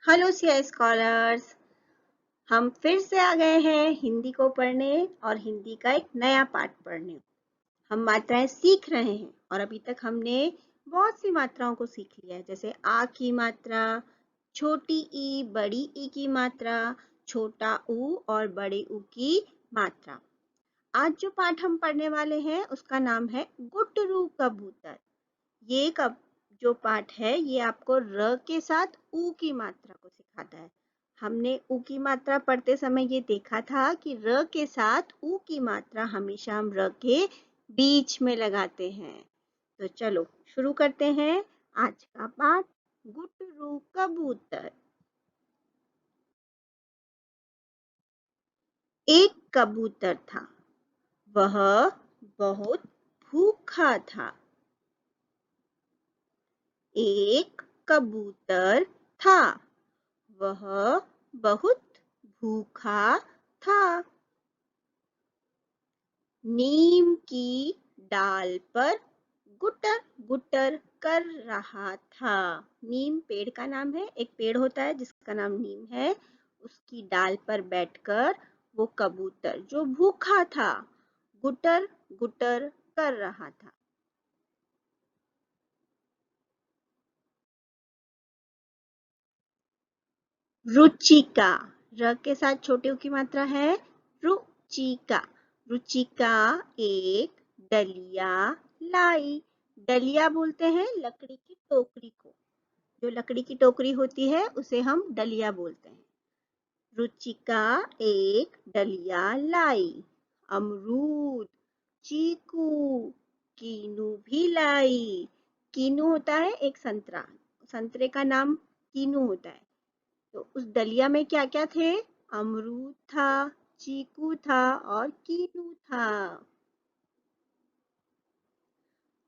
Hello CI scholars. हम फिर से आ गए हैं हिंदी को पढ़ने और हिंदी का एक नया पाठ पढ़ने। हम मात्राएं सीख रहे हैं और अभी तक हमने बहुत सी मात्राओं को सीख लिया है, जैसे आ की मात्रा, छोटी ई, बड़ी ई की मात्रा, छोटा ऊ और बड़े ऊ की मात्रा। आज जो पाठ हम पढ़ने वाले हैं उसका नाम है गुटरू कबूतर। ये जो पाठ है ये आपको र के साथ ऊ की मात्रा को सिखाता है। हमने ऊ की मात्रा पढ़ते समय ये देखा था कि र के साथ ऊ की मात्रा हमेशा हम र के बीच में लगाते हैं। तो चलो शुरू करते हैं आज का पाठ, गुटरू कबूतर। एक कबूतर था, वह बहुत भूखा था। एक कबूतर था, वह बहुत भूखा था। नीम की डाल पर गुटर गुटर कर रहा था। नीम पेड़ का नाम है, एक पेड़ होता है जिसका नाम नीम है। उसकी डाल पर बैठकर वो कबूतर जो भूखा था गुटर गुटर कर रहा था। रुचिका, र के साथ छोटे ऊ की मात्रा है रुचिका। रुचिका एक डलिया लाई। डलिया बोलते हैं लकड़ी की टोकरी को। जो लकड़ी की टोकरी होती है उसे हम डलिया बोलते हैं। रुचिका एक डलिया लाई। अमरूद, चीकू, कीनू भी लाई। कीनू होता है एक संतरा, संतरे का नाम कीनू होता है। तो उस दलिया में क्या क्या थे? अमरूद था, चीकू था और कीनू था।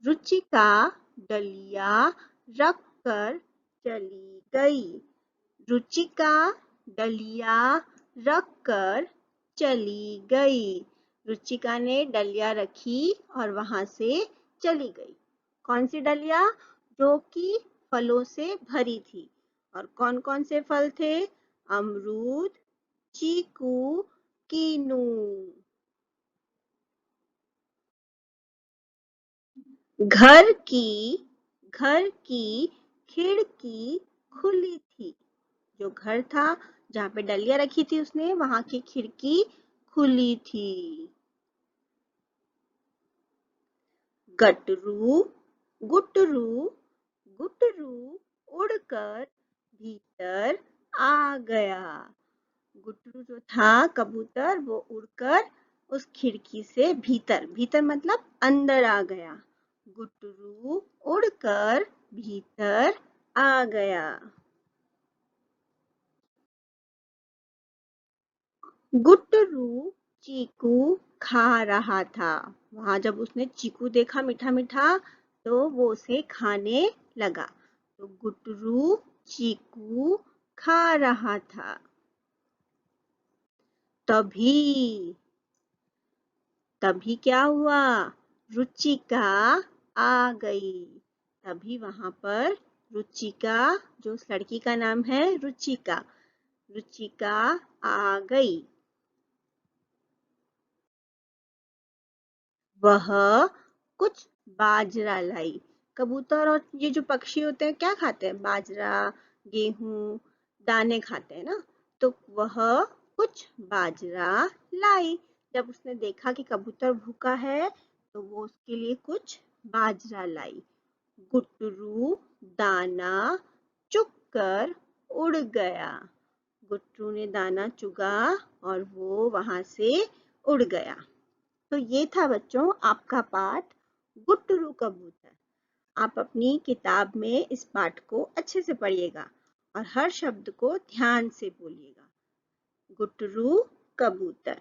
रुचिका डलिया रख कर चली गई। रुचिका डलिया रख कर चली गई। रुचिका ने डलिया रखी और वहां से चली गई। कौन सी डलिया? जो कि फलों से भरी थी। और कौन कौन से फल थे? अमरूद, चीकू, कीनू। घर की खिड़की खुली थी। जो घर था जहाँ पे डलिया रखी थी उसने, वहां की खिड़की खुली थी। गटरू गुटरू गुटरू उड़कर भीतर आ गया। गुटरू जो था कबूतर वो उड़कर उस खिड़की से भीतर, भीतर मतलब अंदर आ गया। गुटरू उड़कर भीतर आ गया। गुटरू चीकू खा रहा था। वहां जब उसने चीकू देखा मीठा मीठा तो वो उसे खाने लगा। तो गुटरू चीकू खा रहा था। तभी तभी क्या हुआ? रुचिका आ गई। तभी वहां पर रुचिका, जो उस लड़की का नाम है रुचिका, रुचिका आ गई। वह कुछ बाजरा लाई। कबूतर और ये जो पक्षी होते हैं क्या खाते हैं? बाजरा, गेहूं, दाने खाते हैं ना। तो वह कुछ बाजरा लाई। जब उसने देखा कि कबूतर भूखा है तो वो उसके लिए कुछ बाजरा लाई। गुटरू दाना चुग कर उड़ गया। गुटरू ने दाना चुगा और वो वहां से उड़ गया। तो ये था बच्चों आपका पाठ गुटरू कबूतर। आप अपनी किताब में इस पाठ को अच्छे से पढ़िएगा और हर शब्द को ध्यान से बोलिएगा। गुटरू कबूतर।